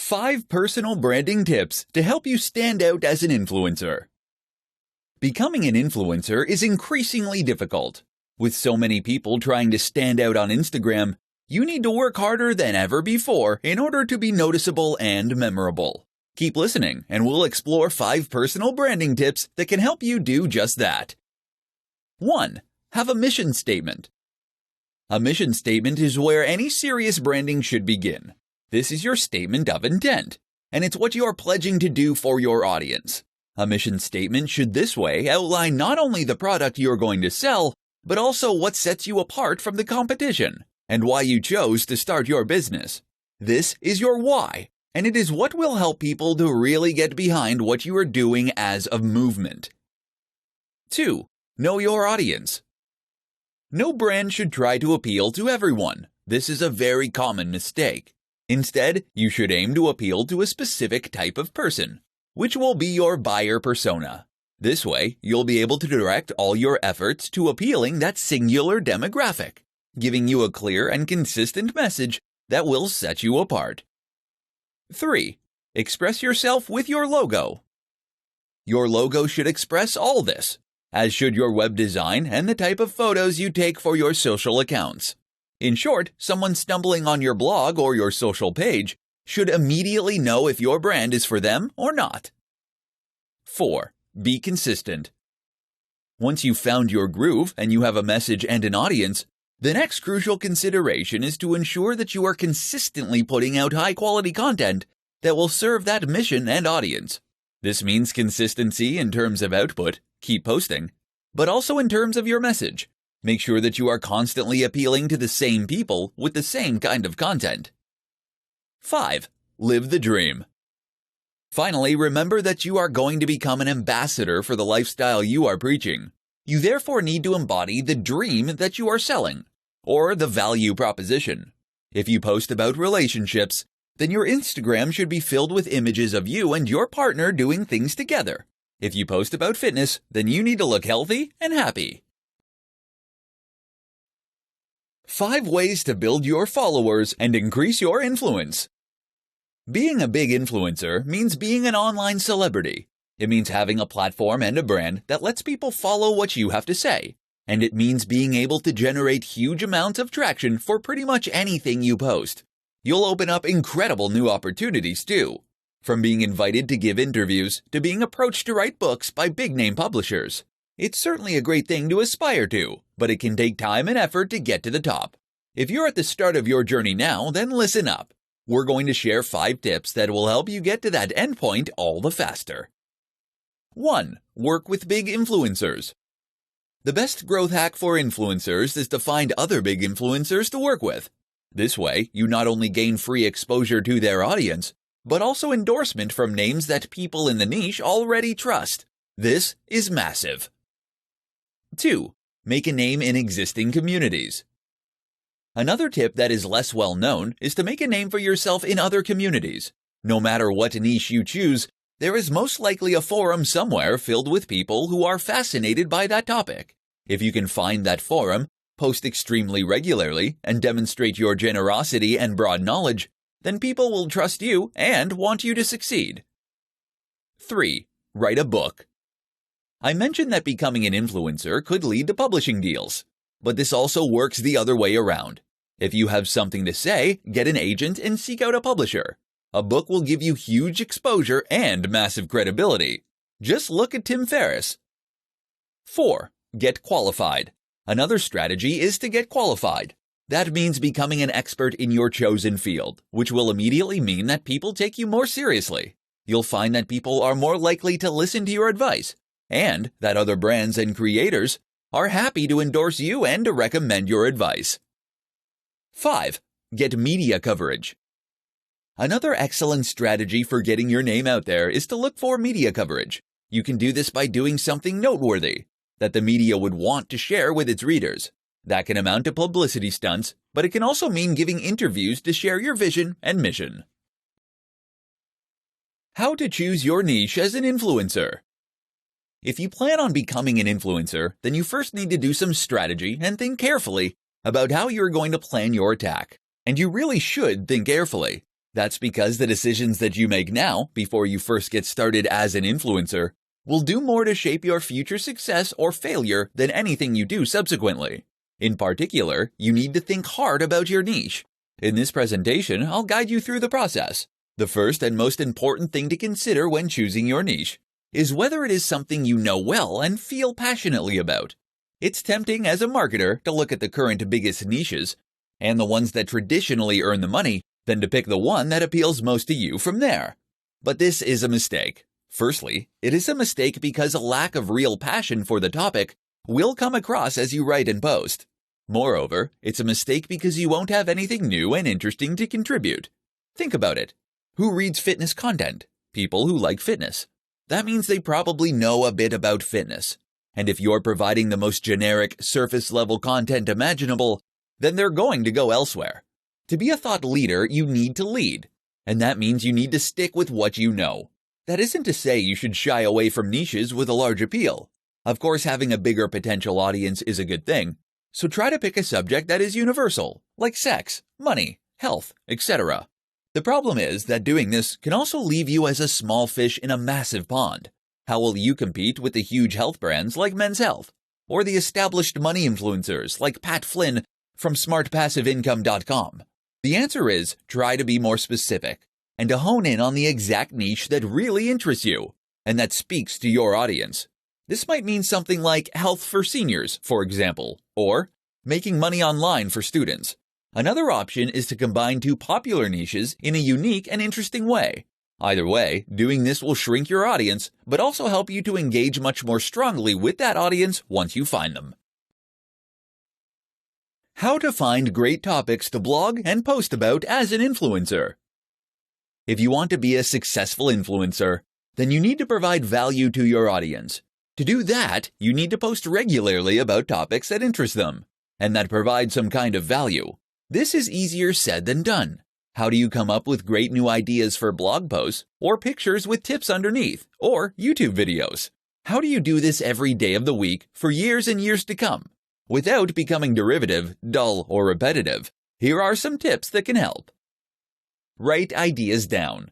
5 personal branding tips to help you stand out as an influencer. Becoming an influencer is increasingly difficult. With so many people trying to stand out on Instagram, you need to work harder than ever before in order to be noticeable and memorable. Keep listening, and we'll explore 5 personal branding tips that can help you do just that. 1. Have a mission statement. A mission statement is where any serious branding should begin. This is your statement of intent, and it's what you are pledging to do for your audience. A mission statement should this way outline not only the product you're going to sell, but also what sets you apart from the competition, and why you chose to start your business. This is your why, and it is what will help people to really get behind what you are doing as a movement. 2. Know your audience. No brand should try to appeal to everyone. This is a very common mistake. Instead, you should aim to appeal to a specific type of person, which will be your buyer persona. This way, you'll be able to direct all your efforts to appealing that singular demographic, giving you a clear and consistent message that will set you apart. 3. Express yourself with your logo. Your logo should express all this, as should your web design and the type of photos you take for your social accounts. In short, someone stumbling on your blog or your social page should immediately know if your brand is for them or not. 4. Be consistent. Once you've found your groove and you have a message and an audience, the next crucial consideration is to ensure that you are consistently putting out high-quality content that will serve that mission and audience. This means consistency in terms of output, keep posting, but also in terms of your message. Make sure that you are constantly appealing to the same people with the same kind of content. 5. Live the dream. Finally, remember that you are going to become an ambassador for the lifestyle you are preaching. You therefore need to embody the dream that you are selling, or the value proposition. If you post about relationships, then your Instagram should be filled with images of you and your partner doing things together. If you post about fitness, then you need to look healthy and happy. 5 ways to build your followers and increase your influence. Being a big influencer means being an online celebrity. It means having a platform and a brand that lets people follow what you have to say. And it means being able to generate huge amounts of traction for pretty much anything you post. You'll open up incredible new opportunities too. From being invited to give interviews to being approached to write books by big-name publishers. It's certainly a great thing to aspire to, but it can take time and effort to get to the top. If you're at the start of your journey now, then listen up. We're going to share 5 tips that will help you get to that endpoint all the faster. 1. Work with big influencers. The best growth hack for influencers is to find other big influencers to work with. This way, you not only gain free exposure to their audience, but also endorsement from names that people in the niche already trust. This is massive. 2. Make a name in existing communities. Another tip that is less well known is to make a name for yourself in other communities. No matter what niche you choose, there is most likely a forum somewhere filled with people who are fascinated by that topic. If you can find that forum, post extremely regularly, and demonstrate your generosity and broad knowledge, then people will trust you and want you to succeed. 3. Write a book. I mentioned that becoming an influencer could lead to publishing deals, but this also works the other way around. If you have something to say, get an agent and seek out a publisher. A book will give you huge exposure and massive credibility. Just look at Tim Ferriss. 4. Get qualified. Another strategy is to get qualified. That means becoming an expert in your chosen field, which will immediately mean that people take you more seriously. You'll find that people are more likely to listen to your advice, and that other brands and creators are happy to endorse you and to recommend your advice. 5. Get media coverage. Another excellent strategy for getting your name out there is to look for media coverage. You can do this by doing something noteworthy that the media would want to share with its readers. That can amount to publicity stunts, but it can also mean giving interviews to share your vision and mission. How to choose your niche as an influencer. If you plan on becoming an influencer, then you first need to do some strategy and think carefully about how you're going to plan your attack. And you really should think carefully. That's because the decisions that you make now, before you first get started as an influencer, will do more to shape your future success or failure than anything you do subsequently. In particular, you need to think hard about your niche. In this presentation, I'll guide you through the process. The first and most important thing to consider when choosing your niche is whether it is something you know well and feel passionately about. It's tempting as a marketer to look at the current biggest niches and the ones that traditionally earn the money, then to pick the one that appeals most to you from there. But this is a mistake. Firstly, it is a mistake because a lack of real passion for the topic will come across as you write and post. Moreover, it's a mistake because you won't have anything new and interesting to contribute. Think about it. Who reads fitness content? People who like fitness. That means they probably know a bit about fitness. And if you're providing the most generic, surface-level content imaginable, then they're going to go elsewhere. To be a thought leader, you need to lead. And that means you need to stick with what you know. That isn't to say you should shy away from niches with a large appeal. Of course, having a bigger potential audience is a good thing. So try to pick a subject that is universal, like sex, money, health, etc. The problem is that doing this can also leave you as a small fish in a massive pond. How will you compete with the huge health brands like Men's Health, or the established money influencers like Pat Flynn from smartpassiveincome.com? The answer is try to be more specific and to hone in on the exact niche that really interests you and that speaks to your audience. This might mean something like health for seniors, for example, or making money online for students. Another option is to combine two popular niches in a unique and interesting way. Either way, doing this will shrink your audience, but also help you to engage much more strongly with that audience once you find them. How to find great topics to blog and post about as an influencer. If you want to be a successful influencer, then you need to provide value to your audience. To do that, you need to post regularly about topics that interest them and that provide some kind of value. This is easier said than done. How do you come up with great new ideas for blog posts or pictures with tips underneath or YouTube videos? How do you do this every day of the week for years and years to come without becoming derivative, dull, or repetitive? Here are some tips that can help. Write ideas down.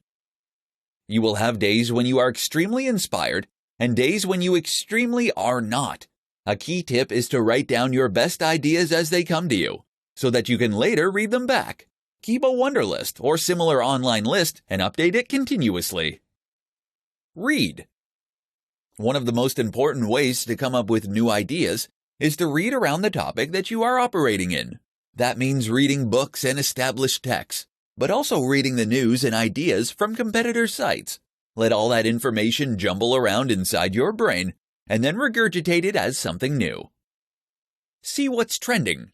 You will have days when you are extremely inspired and days when you extremely are not. A key tip is to write down your best ideas as they come to you, so that you can later read them back. Keep a Wunderlist or similar online list and update it continuously. Read. One of the most important ways to come up with new ideas is to read around the topic that you are operating in. That means reading books and established texts, but also reading the news and ideas from competitor sites. Let all that information jumble around inside your brain and then regurgitate it as something new. See what's trending.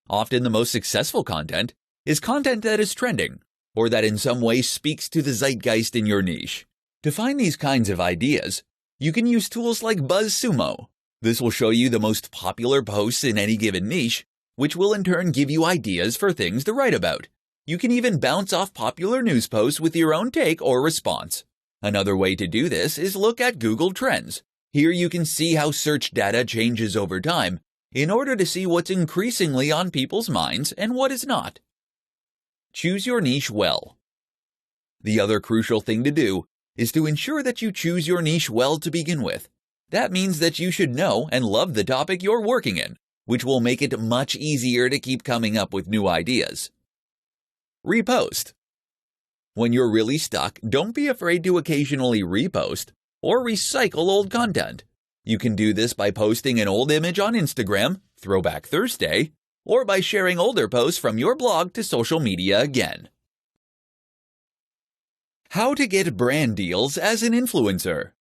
Often the most successful content is content that is trending, or that in some way speaks to the zeitgeist in your niche. To find these kinds of ideas, you can use tools like BuzzSumo. This will show you the most popular posts in any given niche, which will in turn give you ideas for things to write about. You can even bounce off popular news posts with your own take or response. Another way to do this is look at Google Trends. Here you can see how search data changes over time in order to see what's increasingly on people's minds and what is not. Choose your niche well. The other crucial thing to do is to ensure that you choose your niche well to begin with. That means that you should know and love the topic you're working in, which will make it much easier to keep coming up with new ideas. Repost. When you're really stuck, don't be afraid to occasionally repost or recycle old content. You can do this by posting an old image on Instagram, Throwback Thursday, or by sharing older posts from your blog to social media again. How to get brand deals as an influencer.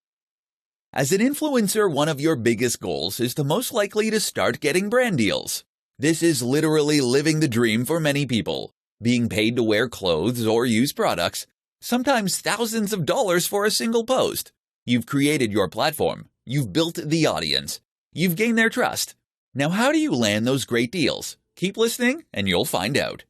As an influencer, one of your biggest goals is to most likely to start getting brand deals. This is literally living the dream for many people, being paid to wear clothes or use products, sometimes thousands of dollars for a single post. You've created your platform, you've built the audience, you've gained their trust. Now, how do you land those great deals? Keep listening and you'll find out.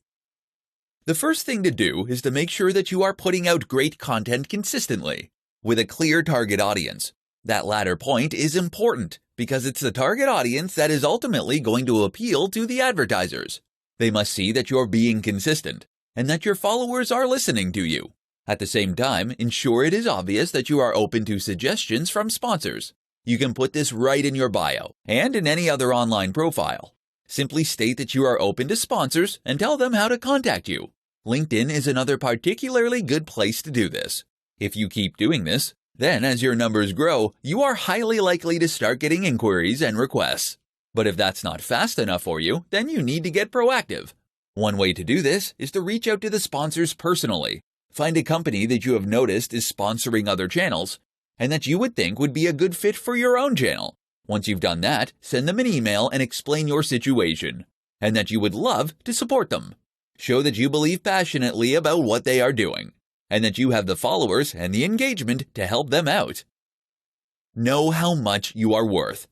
The first thing to do is to make sure that you are putting out great content consistently, with a clear target audience. That latter point is important because it's the target audience that is ultimately going to appeal to the advertisers. They must see that you're being consistent and that your followers are listening to you. At the same time, ensure it is obvious that you are open to suggestions from sponsors. You can put this right in your bio and in any other online profile. Simply state that you are open to sponsors and tell them how to contact you. LinkedIn is another particularly good place to do this. If you keep doing this, then as your numbers grow, you are highly likely to start getting inquiries and requests. But if that's not fast enough for you, then you need to get proactive. One way to do this is to reach out to the sponsors personally. Find a company that you have noticed is sponsoring other channels and that you would think would be a good fit for your own channel. Once you've done that, send them an email and explain your situation, and that you would love to support them. Show that you believe passionately about what they are doing, and that you have the followers and the engagement to help them out. Know how much you are worth.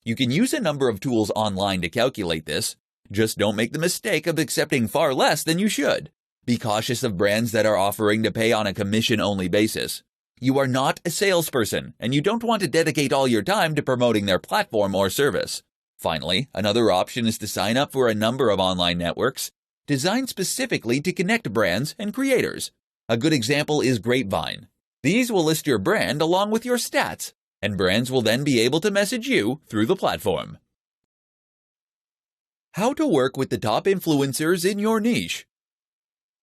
You can use a number of tools online to calculate this. Just don't make the mistake of accepting far less than you should. Be cautious of brands that are offering to pay on a commission-only basis. You are not a salesperson, and you don't want to dedicate all your time to promoting their platform or service. Finally, another option is to sign up for a number of online networks designed specifically to connect brands and creators. A good example is Grapevine. These will list your brand along with your stats, and brands will then be able to message you through the platform. How to work with the top influencers in your niche.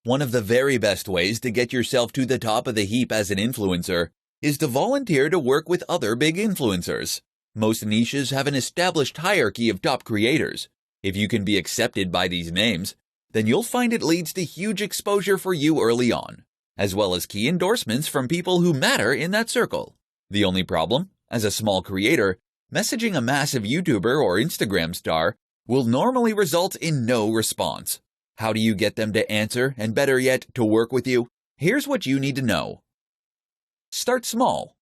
One of the very best ways to get yourself to the top of the heap as an influencer is to volunteer to work with other big influencers. Most niches have an established hierarchy of top creators. If you can be accepted by these names, then you'll find it leads to huge exposure for you early on, as well as key endorsements from people who matter in that circle. The only problem, as a small creator, messaging a massive YouTuber or Instagram star will normally result in no response. How do you get them to answer and, better yet, to work with you? Here's what you need to know. Start small.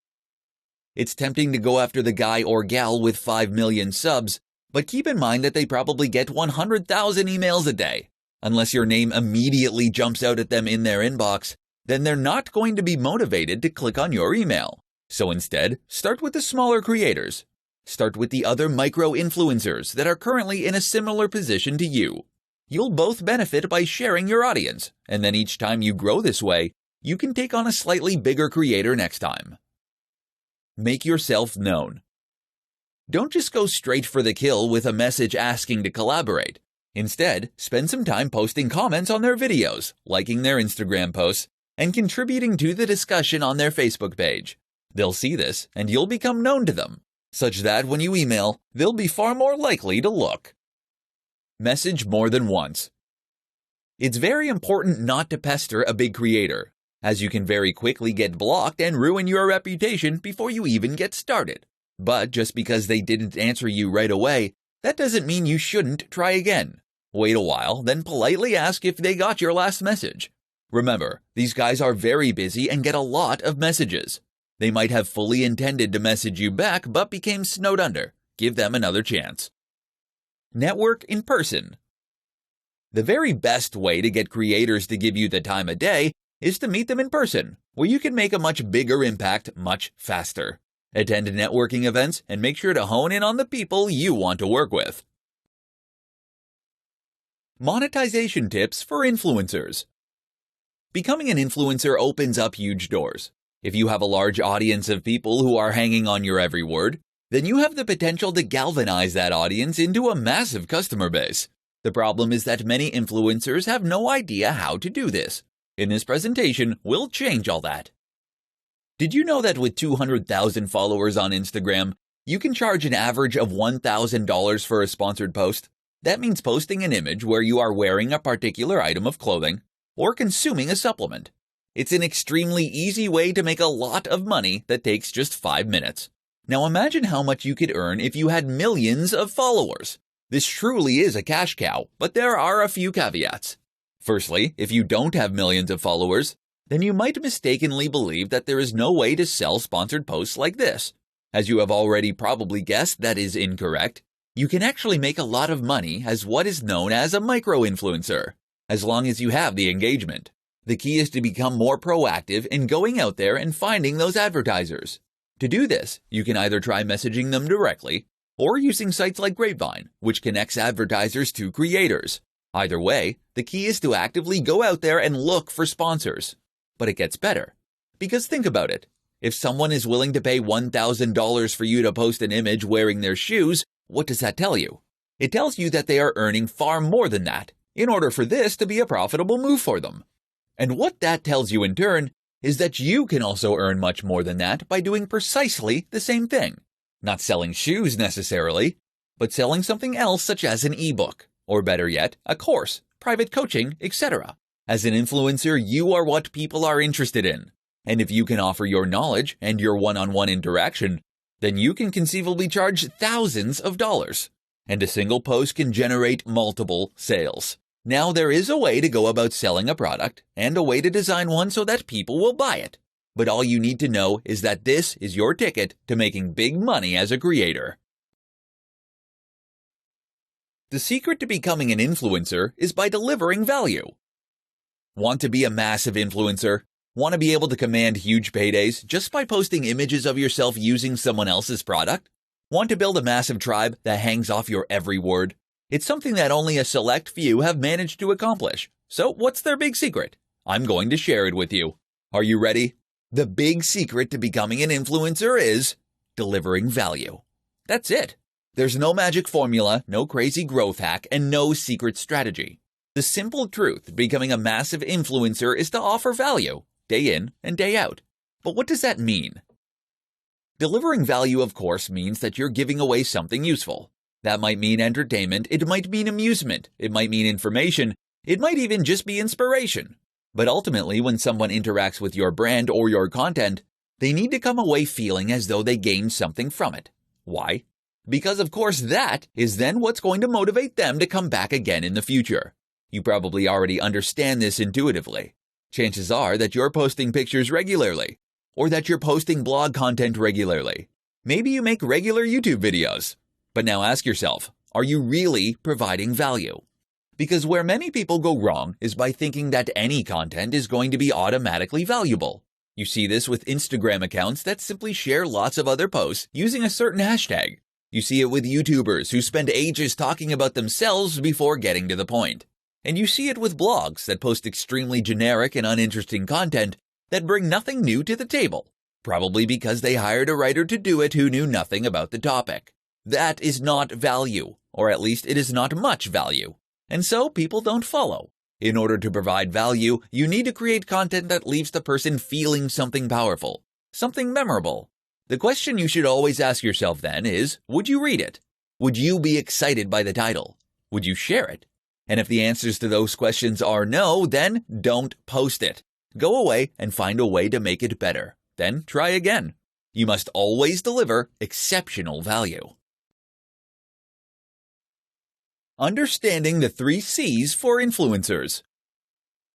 It's tempting to go after the guy or gal with 5 million subs, but keep in mind that they probably get 100,000 emails a day. Unless your name immediately jumps out at them in their inbox, then they're not going to be motivated to click on your email. So instead, start with the smaller creators. Start with the other micro-influencers that are currently in a similar position to you. You'll both benefit by sharing your audience, and then each time you grow this way, you can take on a slightly bigger creator next time. Make yourself known. Don't just go straight for the kill with a message asking to collaborate. Instead, spend some time posting comments on their videos, liking their Instagram posts, and contributing to the discussion on their Facebook page. They'll see this, and you'll become known to them, such that when you email, they'll be far more likely to look. Message more than once. It's very important not to pester a big creator, as you can very quickly get blocked and ruin your reputation before you even get started. But just because they didn't answer you right away, that doesn't mean you shouldn't try again. Wait a while, then politely ask if they got your last message. Remember, these guys are very busy and get a lot of messages. They might have fully intended to message you back but became snowed under. Give them another chance. Network in person. The very best way to get creators to give you the time of day is to meet them in person, where you can make a much bigger impact much faster. Attend networking events and make sure to hone in on the people you want to work with. Monetization tips for influencers. Becoming an influencer opens up huge doors. If you have a large audience of people who are hanging on your every word, then you have the potential to galvanize that audience into a massive customer base. The problem is that many influencers have no idea how to do this. In this presentation, we'll change all that. Did you know that with 200,000 followers on Instagram, you can charge an average of $1,000 for a sponsored post? That means posting an image where you are wearing a particular item of clothing or consuming a supplement. It's an extremely easy way to make a lot of money that takes just 5 minutes. Now imagine how much you could earn if you had millions of followers. This truly is a cash cow, but there are a few caveats. Firstly, if you don't have millions of followers, then you might mistakenly believe that there is no way to sell sponsored posts like this. As you have already probably guessed, that is incorrect. You can actually make a lot of money as what is known as a micro-influencer, as long as you have the engagement. The key is to become more proactive in going out there and finding those advertisers. To do this, you can either try messaging them directly or using sites like Grapevine, which connects advertisers to creators. Either way, the key is to actively go out there and look for sponsors. But it gets better. Because think about it. If someone is willing to pay $1,000 for you to post an image wearing their shoes, what does that tell you? It tells you that they are earning far more than that in order for this to be a profitable move for them. And what that tells you in turn is that you can also earn much more than that by doing precisely the same thing. Not selling shoes necessarily, but selling something else such as an ebook, or better yet, a course, private coaching, etc. As an influencer, you are what people are interested in. And if you can offer your knowledge and your one-on-one interaction, then you can conceivably charge thousands of dollars. And a single post can generate multiple sales. Now there is a way to go about selling a product and a way to design one so that people will buy it. But all you need to know is that this is your ticket to making big money as a creator. The secret to becoming an influencer is by delivering value. Want to be a massive influencer? Want to be able to command huge paydays just by posting images of yourself using someone else's product? Want to build a massive tribe that hangs off your every word? It's something that only a select few have managed to accomplish. So what's their big secret? I'm going to share it with you. Are you ready? The big secret to becoming an influencer is delivering value. That's it. There's no magic formula, no crazy growth hack, and no secret strategy. The simple truth, becoming a massive influencer is to offer value, day in and day out. But what does that mean? Delivering value, of course, means that you're giving away something useful. That might mean entertainment, it might mean amusement, it might mean information, it might even just be inspiration. But ultimately, when someone interacts with your brand or your content, they need to come away feeling as though they gained something from it. Why? Because of course that is then what's going to motivate them to come back again in the future. You probably already understand this intuitively. Chances are that you're posting pictures regularly, or that you're posting blog content regularly. Maybe you make regular YouTube videos. But now ask yourself, are you really providing value? Because where many people go wrong is by thinking that any content is going to be automatically valuable. You see this with Instagram accounts that simply share lots of other posts using a certain hashtag. You see it with YouTubers who spend ages talking about themselves before getting to the point. And you see it with blogs that post extremely generic and uninteresting content that bring nothing new to the table, probably because they hired a writer to do it who knew nothing about the topic. That is not value, or at least it is not much value. And so people don't follow. In order to provide value, you need to create content that leaves the person feeling something powerful, something memorable. The question you should always ask yourself then is, would you read it? Would you be excited by the title? Would you share it? And if the answers to those questions are no, then don't post it. Go away and find a way to make it better. Then try again. You must always deliver exceptional value. Understanding the 3 C's for influencers.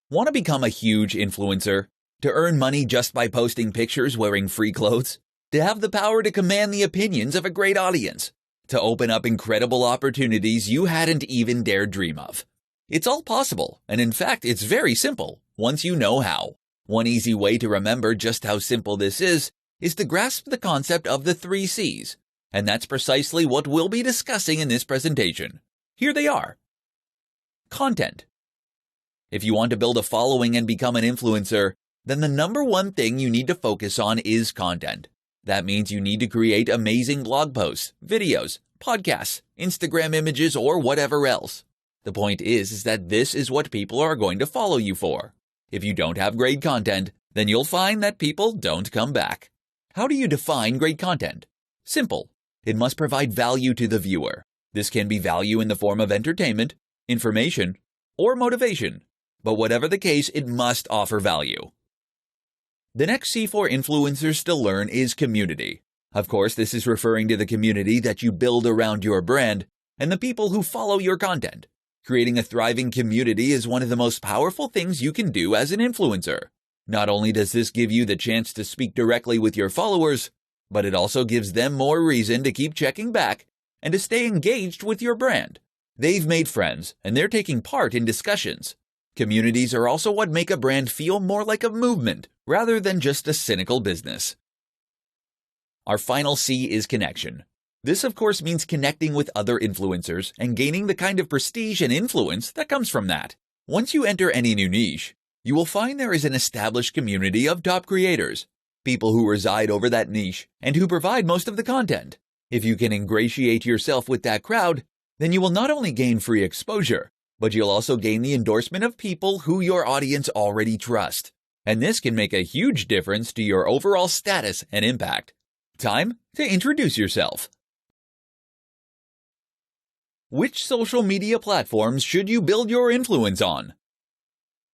Want to become a huge influencer? To earn money just by posting pictures wearing free clothes? To have the power to command the opinions of a great audience? To open up incredible opportunities you hadn't even dared dream of? It's all possible, and in fact, it's very simple, once you know how. One easy way to remember just how simple this is to grasp the concept of the 3 C's, and that's precisely what we'll be discussing in this presentation. Here they are. Content. If you want to build a following and become an influencer, then the number one thing you need to focus on is content. That means you need to create amazing blog posts, videos, podcasts, Instagram images, or whatever else. The point is that this is what people are going to follow you for. If you don't have great content, then you'll find that people don't come back. How do you define great content? Simple. It must provide value to the viewer. This can be value in the form of entertainment, information, or motivation. But whatever the case, it must offer value. The next C for influencers to learn is community. Of course, this is referring to the community that you build around your brand and the people who follow your content. Creating a thriving community is one of the most powerful things you can do as an influencer. Not only does this give you the chance to speak directly with your followers, but it also gives them more reason to keep checking back and to stay engaged with your brand. They've made friends, and they're taking part in discussions. Communities are also what make a brand feel more like a movement, rather than just a cynical business. Our final C is connection. This of course means connecting with other influencers and gaining the kind of prestige and influence that comes from that. Once you enter any new niche, you will find there is an established community of top creators, people who reside over that niche and who provide most of the content. If you can ingratiate yourself with that crowd, then you will not only gain free exposure, but you'll also gain the endorsement of people who your audience already trust. And this can make a huge difference to your overall status and impact. Time to introduce yourself. Which social media platforms should you build your influence on?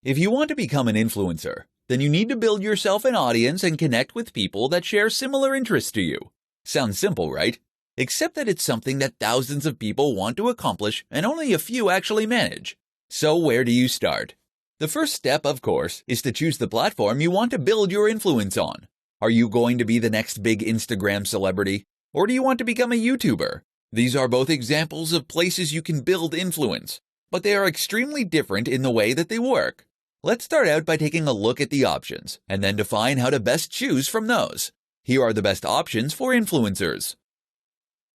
If you want to become an influencer, then you need to build yourself an audience and connect with people that share similar interests to you. Sounds simple, right? Except that it's something that thousands of people want to accomplish and only a few actually manage. So where do you start? The first step, of course, is to choose the platform you want to build your influence on. Are you going to be the next big Instagram celebrity? Or do you want to become a YouTuber? These are both examples of places you can build influence, but they are extremely different in the way that they work. Let's start out by taking a look at the options, and then define how to best choose from those. Here are the best options for influencers.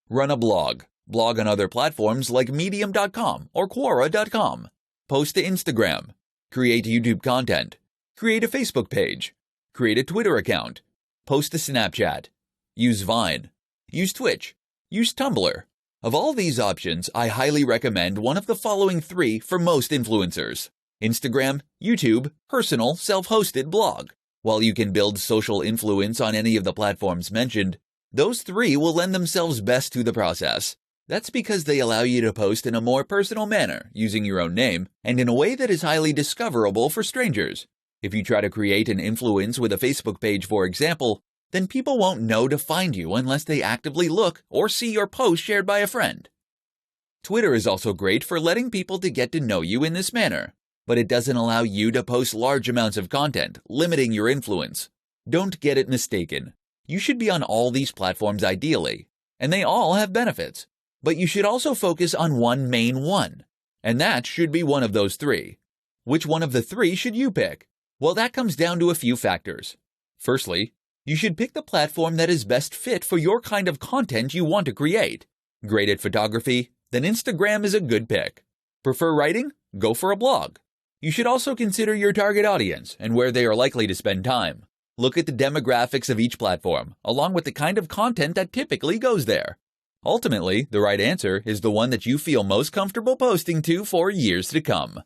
Run a blog. Blog on other platforms like Medium.com or Quora.com. Post to Instagram. Create YouTube content. Create a Facebook page. Create a Twitter account. Post to Snapchat. Use Vine. Use Twitch. Use Tumblr. Of all these options, I highly recommend one of the following 3 for most influencers: Instagram, YouTube, personal, self-hosted blog. While you can build social influence on any of the platforms mentioned, those 3 will lend themselves best to the process. That's because they allow you to post in a more personal manner, using your own name, and in a way that is highly discoverable for strangers. If you try to create an influence with a Facebook page, for example, then people won't know to find you unless they actively look or see your post shared by a friend. Twitter is also great for letting people to get to know you in this manner, but it doesn't allow you to post large amounts of content, limiting your influence. Don't get it mistaken. You should be on all these platforms ideally, and they all have benefits. But you should also focus on one main one, and that should be one of those 3. Which one of the 3 should you pick? Well, that comes down to a few factors. Firstly, you should pick the platform that is best fit for your kind of content you want to create. Great at photography? Then Instagram is a good pick. Prefer writing? Go for a blog. You should also consider your target audience and where they are likely to spend time. Look at the demographics of each platform, along with the kind of content that typically goes there. Ultimately, the right answer is the one that you feel most comfortable posting to for years to come.